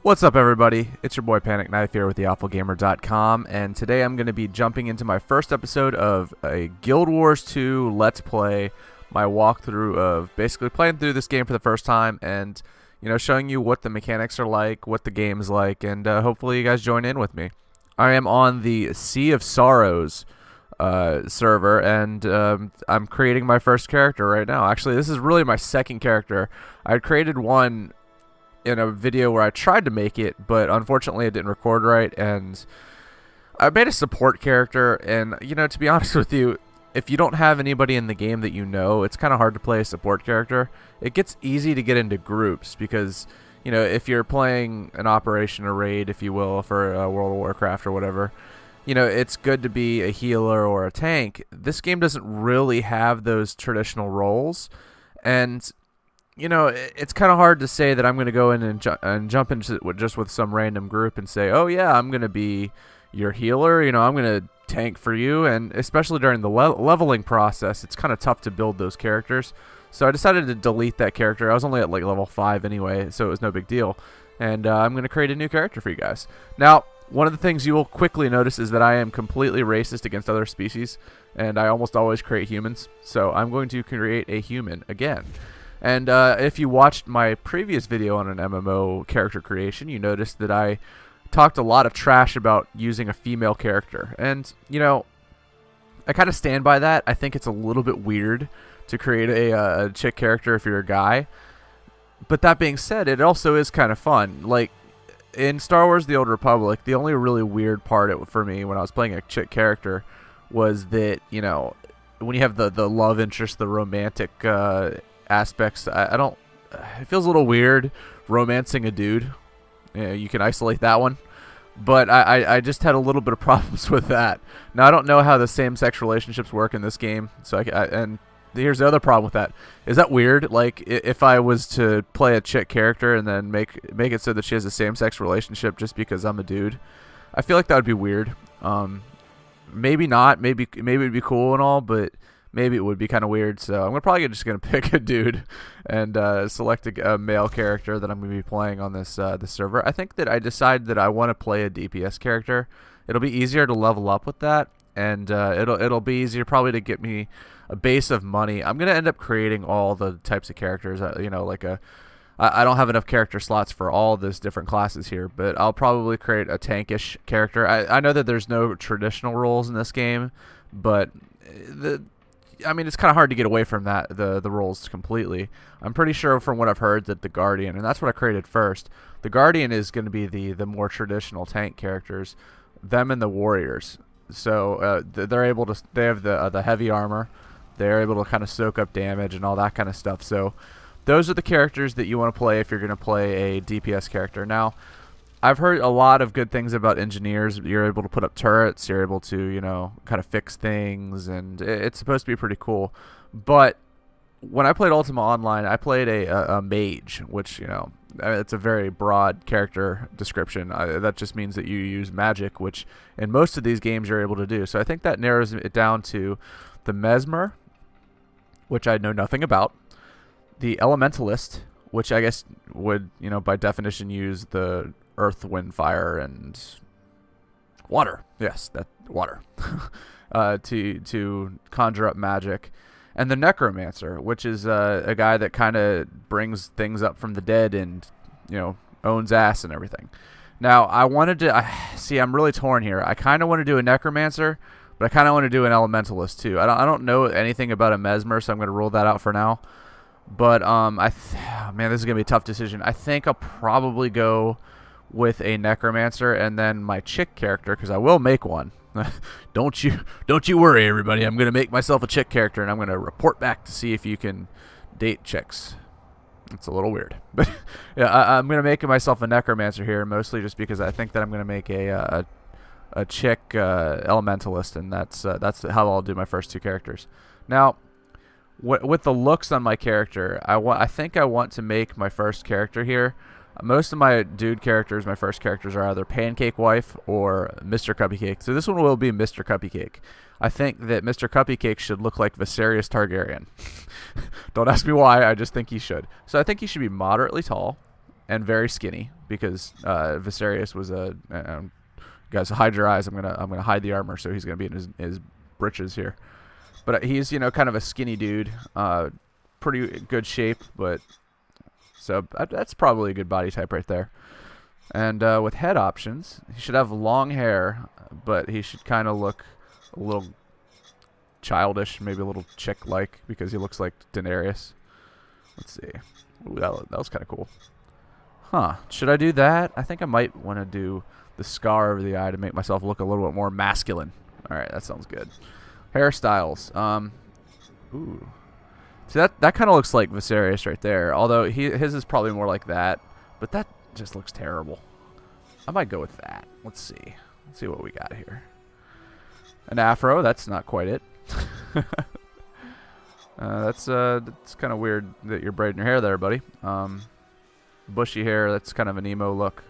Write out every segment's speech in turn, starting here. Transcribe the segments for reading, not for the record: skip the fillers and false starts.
What's up, everybody? It's your boy Panic Knife here with theawfulgamer.com, and today I'm going to be jumping into my first episode of a Guild Wars 2 Let's Play, my walkthrough of basically playing through this game for the first time and, showing you what the mechanics are like, what the game's like, and hopefully you guys join in with me. I am on the Sea of Sorrows server, and I'm creating my first character right now. Actually, this is really my second character. I created one in a video where I tried to make it, but unfortunately it didn't record right, and I made a support character, and to be honest with you, if you don't have anybody in the game that you know, it's kind of hard to play a support character. It gets easy to get into groups because if you're playing an operation or raid, if you will, for World of Warcraft or whatever, it's good to be a healer or a tank. This game doesn't really have those traditional roles, and it's kind of hard to say that I'm going to go in and jump into it just with some random group and say, oh yeah, I'm going to be your healer, I'm going to tank for you, and especially during the leveling process, it's kind of tough to build those characters. So I decided to delete that character. I was only at like level 5 anyway, so it was no big deal. And I'm going to create a new character for you guys. Now, one of the things you will quickly notice is that I am completely racist against other species, and I almost always create humans. So I'm going to create a human again. And if you watched my previous video on an MMO character creation, you noticed that I talked a lot of trash about using a female character. And, I kind of stand by that. I think it's a little bit weird to create a chick character if you're a guy. But that being said, it also is kind of fun. Like, in Star Wars The Old Republic, the only really weird part for me when I was playing a chick character was that, when you have the love interest, the romantic aspects, it feels a little weird romancing a dude. You can isolate that one, but I just had a little bit of problems with that. Now I don't know how the same-sex relationships work in this game, so and here's the other problem with that. Is that weird? Like, if I was to play a chick character and then make it so that she has a same-sex relationship just because I'm a dude, I feel like that would be weird. Maybe not. Maybe it'd be cool and all, but maybe it would be kind of weird. So I'm probably just gonna pick a dude and select a male character that I'm gonna be playing on this server. I think that I decide that I want to play a DPS character. It'll be easier to level up with that, and it'll be easier probably to get me a base of money. I'm gonna end up creating all the types of characters. I don't have enough character slots for all those different classes here, but I'll probably create a tankish character. I know that there's no traditional roles in this game, but it's kind of hard to get away from the roles completely. I'm pretty sure from what I've heard that the Guardian, and that's what I created first, the Guardian is going to be the more traditional tank characters, them and the Warriors. So they're able to, they have the heavy armor, they're able to kind of soak up damage and all that kind of stuff. So those are the characters that you want to play if you're going to play a DPS character. Now, I've heard a lot of good things about engineers. You're able to put up turrets, you're able to, kind of fix things, and it's supposed to be pretty cool. But when I played Ultima Online, I played a mage, which, it's a very broad character description. That just means that you use magic, which in most of these games you're able to do. So I think that narrows it down to the Mesmer, which I know nothing about, the Elementalist, which I guess would, by definition use the earth, wind, fire, and water. Yes, that water. to conjure up magic. And the Necromancer, which is a guy that kind of brings things up from the dead and, owns ass and everything. Now, I wanted to... I'm really torn here. I kind of want to do a Necromancer, but I kind of want to do an Elementalist too. I don't know anything about a Mesmer, so I'm going to rule that out for now. But, man, this is going to be a tough decision. I think I'll probably go with a Necromancer and then my chick character, because I will make one. Don't you worry, everybody. I'm going to make myself a chick character, and I'm going to report back to see if you can date chicks. It's a little weird. But yeah, I'm going to make myself a Necromancer here, mostly just because I think that I'm going to make a chick Elementalist, and that's how I'll do my first two characters. Now, with the looks on my character, I think I want to make my first character here. Most of my dude characters, my first characters, are either Pancake Wife or MrCuppycake. So this one will be MrCuppycake. I think that MrCuppycake should look like Viserys Targaryen. Don't ask me why, I just think he should. So I think he should be moderately tall. and very skinny because Viserys was a. Guys, hide your eyes. I'm gonna hide the armor, so he's gonna be in his britches here. But he's kind of a skinny dude, pretty good shape, but so that's probably a good body type right there. And with head options, he should have long hair, but he should kind of look a little childish, maybe a little chick-like, because he looks like Daenerys. Let's see. Ooh, that was kind of cool. Huh. Should I do that? I think I might want to do the scar over the eye to make myself look a little bit more masculine. All right, that sounds good. Hairstyles. Ooh. See, that kind of looks like Viserys right there, although his is probably more like that, but that just looks terrible. I might go with that. Let's see. Let's see what we got here. An afro, that's not quite it. That's kind of weird that you're braiding your hair there, buddy. Bushy hair, that's kind of an emo look.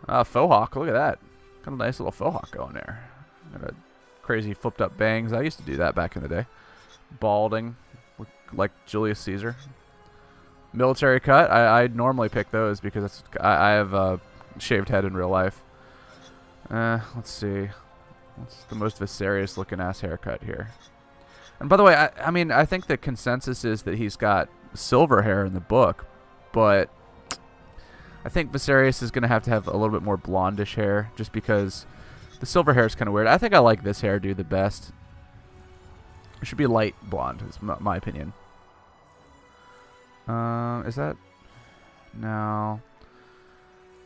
Faux hawk, look at that. Kind of nice little faux hawk going there. Got a crazy flipped up bangs. I used to do that back in the day. Balding, like Julius Caesar. Military cut, I normally pick those because I have a shaved head in real life. Let's see. What's the most Viserys looking ass haircut here? And by the way, I mean, I think the consensus is that he's got silver hair in the book, but I think Viserys is going to have a little bit more blondish hair just because the silver hair is kind of weird. I think I like this hairdo the best. It should be light blonde, is my opinion. Is that? No.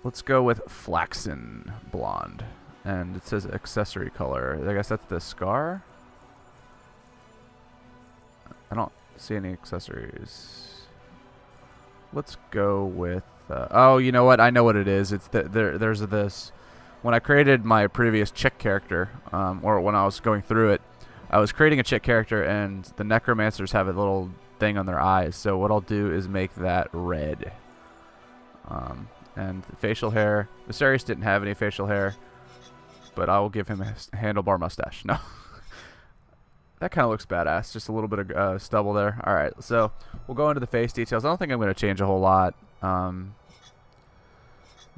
Let's go with flaxen blonde. And it says accessory color. I guess that's the scar? I don't see any accessories. Let's go with... oh, you know what? I know what it is. It's there's this... When I created my previous chick character, or when I was going through it, I was creating a chick character, and the necromancers have a little thing on their eyes. So what I'll do is make that red. And facial hair. Viserys didn't have any facial hair, but I will give him a handlebar mustache. No. That kind of looks badass. Just a little bit of stubble there. All right, so we'll go into the face details. I don't think I'm going to change a whole lot,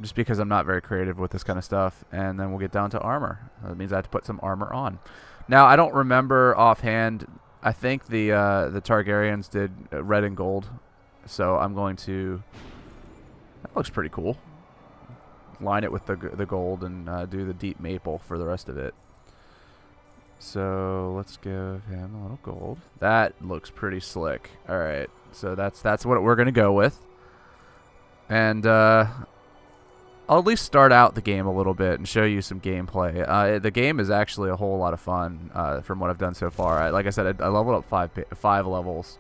just because I'm not very creative with this kind of stuff. And then we'll get down to armor. That means I have to put some armor on. Now, I don't remember offhand. I think the Targaryens did red and gold, so I'm going to... That looks pretty cool. Line it with the gold and do the deep maple for the rest of it. So let's give him a little gold. That looks pretty slick. All right, so that's what we're gonna go with. And I'll at least start out the game a little bit and show you some gameplay. The game is actually a whole lot of fun from what I've done so far. Like I said, I leveled up five levels.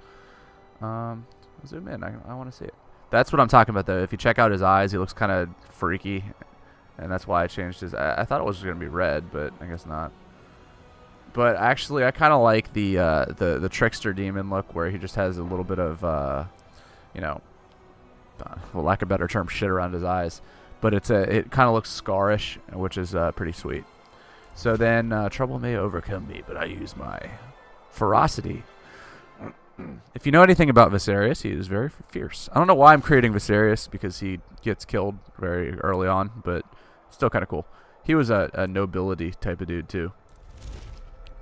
Zoom in. I want to see it. That's what I'm talking about, though. If you check out his eyes, he looks kind of freaky, and that's why I changed his... I thought it was going to be red, but I guess not. But actually, I kind of like the trickster demon look, where he just has a little bit of, you know, for lack of a better term, shit around his eyes. But it kind of looks scarish, which is pretty sweet. So then, trouble may overcome me, but I use my ferocity. If you know anything about Viserys, he is very fierce. I don't know why I'm creating Viserys, because he gets killed very early on, but still kind of cool. He was a nobility type of dude, too.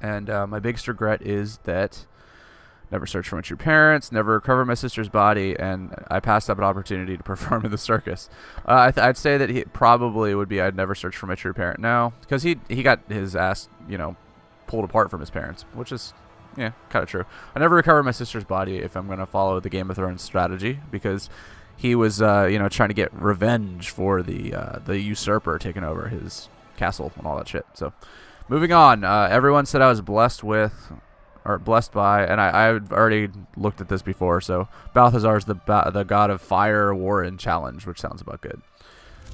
And my biggest regret is that never searched for my true parents, never recovered my sister's body, and I passed up an opportunity to perform in the circus. I'd say that he probably would be I'd never searched for my true parent. No, because he got his ass, you know, pulled apart from his parents, which is... yeah, kind of true. I never recovered my sister's body if I'm going to follow the Game of Thrones strategy, because he was, you know, trying to get revenge for the usurper taking over his castle and all that shit. So, moving on. Everyone said I was blessed with, or blessed by, and I've already looked at this before. So, Balthazar is the god of fire, war, and challenge, which sounds about good.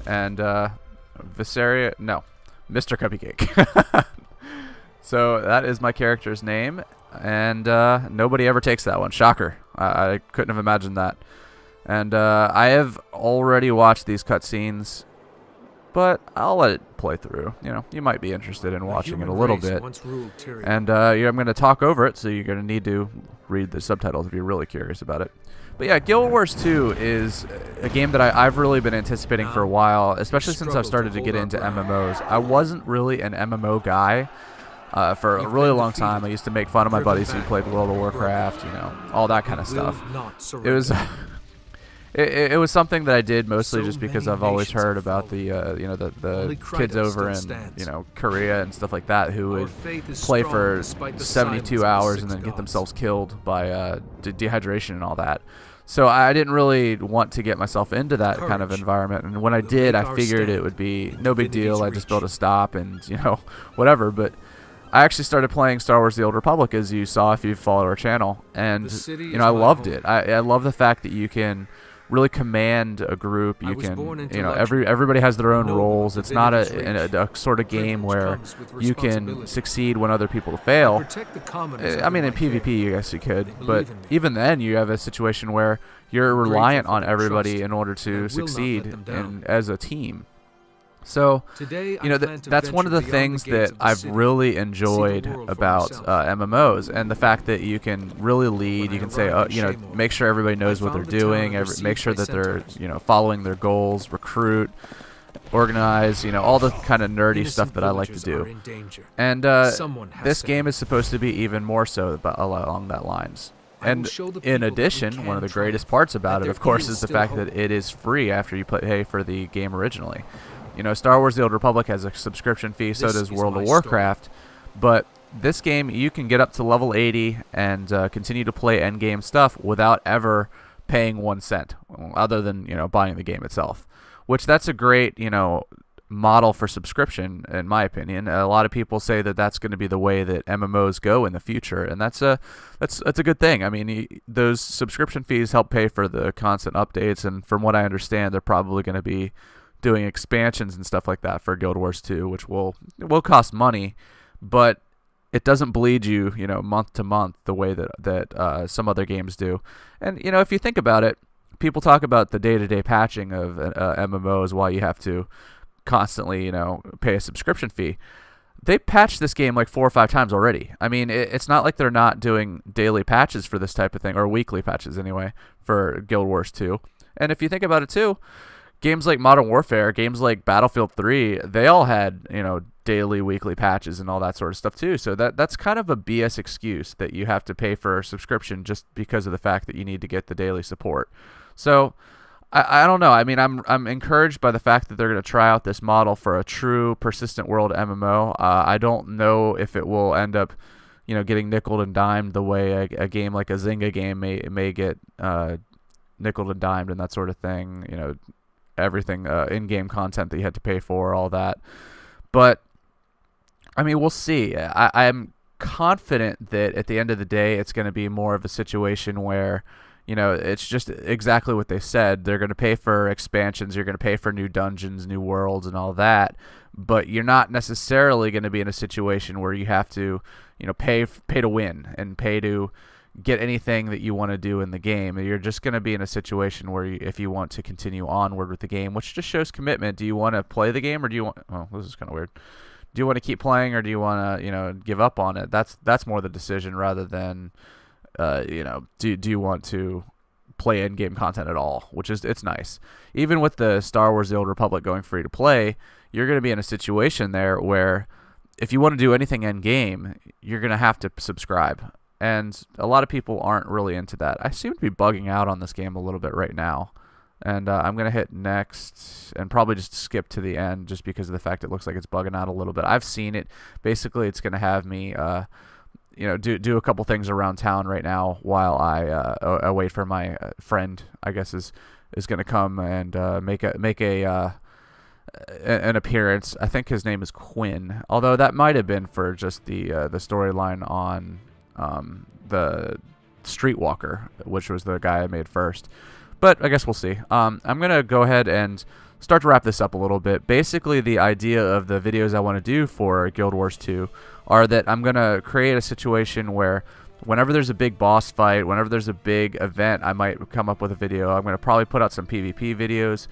And Viserys, no, MrCuppycake. So that is my character's name. And nobody ever takes that one. Shocker. I couldn't have imagined that. And I have already watched these cutscenes but I'll let it play through. You know, you might be interested in watching it a little bit. And yeah, I'm going to talk over it, so you're going to need to read the subtitles if you're really curious about it. But yeah, Guild Wars 2 is a game that I've really been anticipating for a while, especially since I've started to get into MMOs. I wasn't really an MMO guy for a really long time. I used to make fun of my buddies who played World of Warcraft, you know, all that kind of stuff. It was... It was something that I did mostly just because I've always heard about the you know, the kids over in, you know, Korea and stuff like that who would play for 72 hours and then get themselves killed by dehydration and all that. So I didn't really want to get myself into that kind of environment, and when I did, I figured it would be no big deal. I just built a stop and, you know, whatever. But I actually started playing Star Wars: The Old Republic, as you saw if you followed our channel, and you know, I loved it. I love the fact that you can really command a group. You can, you know, everybody has their own roles. It's not a sort of game where you can succeed when other people fail. I mean, in PvP, I guess you could, but even then, you have a situation where you're reliant on everybody in order to succeed as a team. So, you know, that's one of the things that I've really enjoyed about MMOs, and the fact that you can really lead. You can say, you know, make sure everybody knows what they're doing, make sure that they're, you know, following their goals, recruit, organize, you know, all the kind of nerdy stuff that I like to do. And this game is supposed to be even more so along that lines. And in addition, one of the greatest parts about it, of course, is the fact that it is free after you pay for the game originally. You know, Star Wars: The Old Republic has a subscription fee, so does World of Warcraft. But this game, you can get up to level 80 and continue to play endgame stuff without ever paying 1 cent, other than, you know, buying the game itself. Which, that's a great, you know, model for subscription, in my opinion. A lot of people say that that's going to be the way that MMOs go in the future, and that's a good thing. I mean, those subscription fees help pay for the constant updates, and from what I understand, they're probably going to be doing expansions and stuff like that for Guild Wars 2, which will cost money, but it doesn't bleed you, you know, month to month the way that some other games do. And, you know, if you think about it, people talk about the day-to-day patching of MMOs while you have to constantly, you know, pay a subscription fee. They patched this game like 4 or 5 times already. I mean, it's not like they're not doing daily patches for this type of thing, or weekly patches anyway, for Guild Wars 2. And if you think about it too, games like Modern Warfare, games like Battlefield 3, they all had, you know, daily, weekly patches and all that sort of stuff too. So that's kind of a BS excuse that you have to pay for a subscription just because of the fact that you need to get the daily support. So I don't know. I mean, I'm encouraged by the fact that they're going to try out this model for a true persistent world MMO. I don't know if it will end up, you know, getting nickeled and dimed the way a game like a Zynga game may get nickeled and dimed and that sort of thing. You know, everything in-game content that you had to pay for, all that. But I mean, we'll see. I'm confident that at the end of the day, it's going to be more of a situation where, you know, it's just exactly what they said. They're going to pay for expansions. You're going to pay for new dungeons, new worlds, and all that. But you're not necessarily going to be in a situation where you have to, you know, pay to win and pay to get anything that you want to do in the game. You're just going to be in a situation where if you want to continue onward with the game, which just shows commitment. Do you want to play the game, or do you want... Oh, this is kind of weird. Do you want to keep playing, or do you want to, you know, give up on it? That's more the decision rather than, you know, do you want to play in-game content at all, which is, it's nice. Even with the Star Wars: The Old Republic going free to play, you're going to be in a situation there where if you want to do anything in-game, you're going to have to subscribe. And a lot of people aren't really into that. I seem to be bugging out on this game a little bit right now. And I'm going to hit next and probably just skip to the end just because of the fact it looks like it's bugging out a little bit. I've seen it. Basically, it's going to have me, you know, do a couple things around town right now while I wait for my friend, I guess, is going to come and make an appearance. I think his name is Quinn, although that might have been for just the storyline on the Streetwalker, which was the guy I made first. But I guess we'll see. I'm going to go ahead and start to wrap this up a little bit. Basically, the idea of the videos I want to do for Guild Wars 2 are that I'm going to create a situation where whenever there's a big boss fight, whenever there's a big event, I might come up with a video. I'm going to probably put out some PvP videos.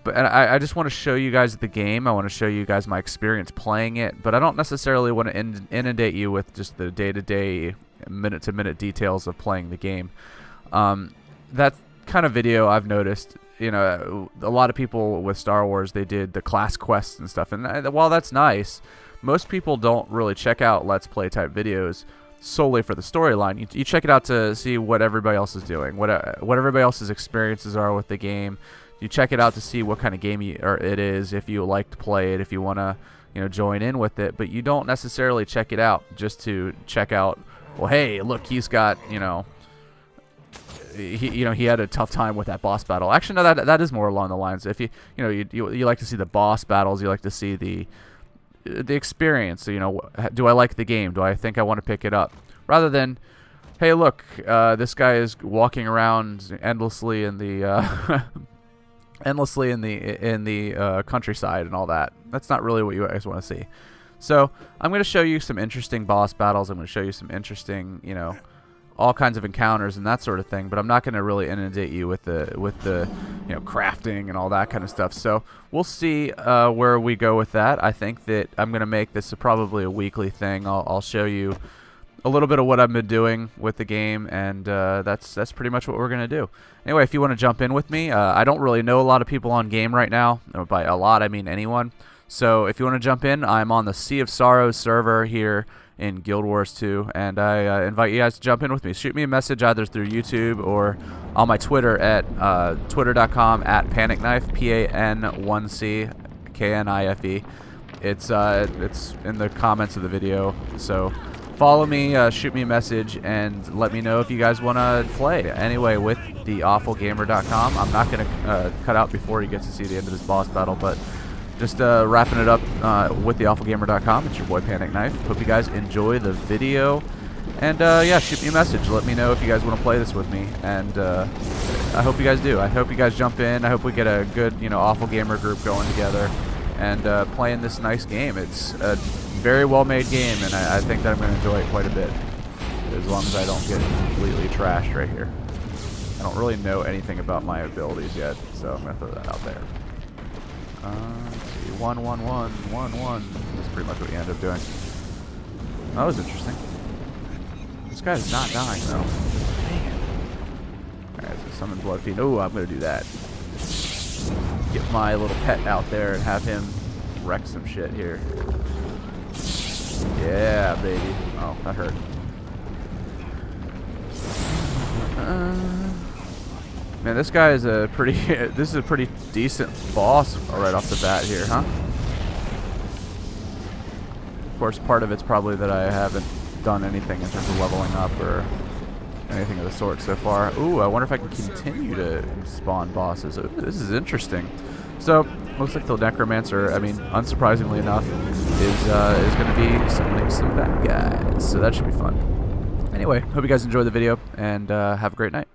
But and I just want to show you guys the game. I want to show you guys my experience playing it. But I don't necessarily want to inundate you with just the day-to-day, minute-to-minute details of playing the game. That kind of video I've noticed, you know, a lot of people with Star Wars, they did the class quests and stuff. And while that's nice, most people don't really check out Let's Play type videos solely for the storyline. You check it out to see what everybody else is doing, what everybody else's experiences are with the game. You check it out to see what kind of game it is, if you like to play it, if you want to, you know, join in with it. But you don't necessarily check it out just to check out, well, hey, look, he's got, you know, he had a tough time with that boss battle. Actually, no, that is more along the lines. If you like to see the boss battles, you like to see the experience. You know, do I like the game? Do I think I want to pick it up? Rather than, hey, look, this guy is walking around endlessly in the countryside and all that. That's not really what you guys want to see. So I'm going to show you some interesting boss battles. I'm going to show you some interesting, you know, all kinds of encounters and that sort of thing, but I'm not going to really inundate you with the you know, crafting and all that kind of stuff. So we'll see where we go with that. I think that I'm going to make this probably a weekly thing. I'll show you a little bit of what I've been doing with the game, and that's pretty much what we're going to do. Anyway, if you want to jump in with me, I don't really know a lot of people on game right now. By a lot, I mean anyone. So if you want to jump in, I'm on the Sea of Sorrows server here in Guild Wars 2, and I invite you guys to jump in with me. Shoot me a message either through YouTube or on my Twitter at twitter.com/panickknife, PAN1CKNIFE. It's in the comments of the video, so follow me, shoot me a message, and let me know if you guys want to play. Anyway, with theawfulgamer.com, I'm not going to cut out before you get to see the end of this boss battle, but just wrapping it up with theawfulgamer.com. It's your boy Panic Knife. Hope you guys enjoy the video. And yeah, shoot me a message. Let me know if you guys want to play this with me. And I hope you guys do. I hope you guys jump in. I hope we get a good, you know, Awful Gamer group going together and playing this nice game. It's a very well-made game, and I think that I'm going to enjoy it quite a bit, as long as I don't get completely trashed right here. I don't really know anything about my abilities yet, so I'm going to throw that out there. Let's see, 1, 1, 1, 1, 1. That's pretty much what you end up doing. That was interesting. This guy's not dying, though. Man. Alright, so summon Blood Fiend. Oh, I'm going to do that. Get my little pet out there and have him wreck some shit here. Yeah, baby. Oh, that hurt. Man, this guy is a pretty. This is a pretty decent boss right off the bat here, huh? Of course, part of it's probably that I haven't done anything in terms of leveling up or anything of the sort so far. Ooh, I wonder if I can continue to spawn bosses. Ooh, this is interesting. So, looks like the Necromancer, I mean, unsurprisingly enough, is going to be summoning some bad guys. So that should be fun. Anyway, hope you guys enjoyed the video, and have a great night.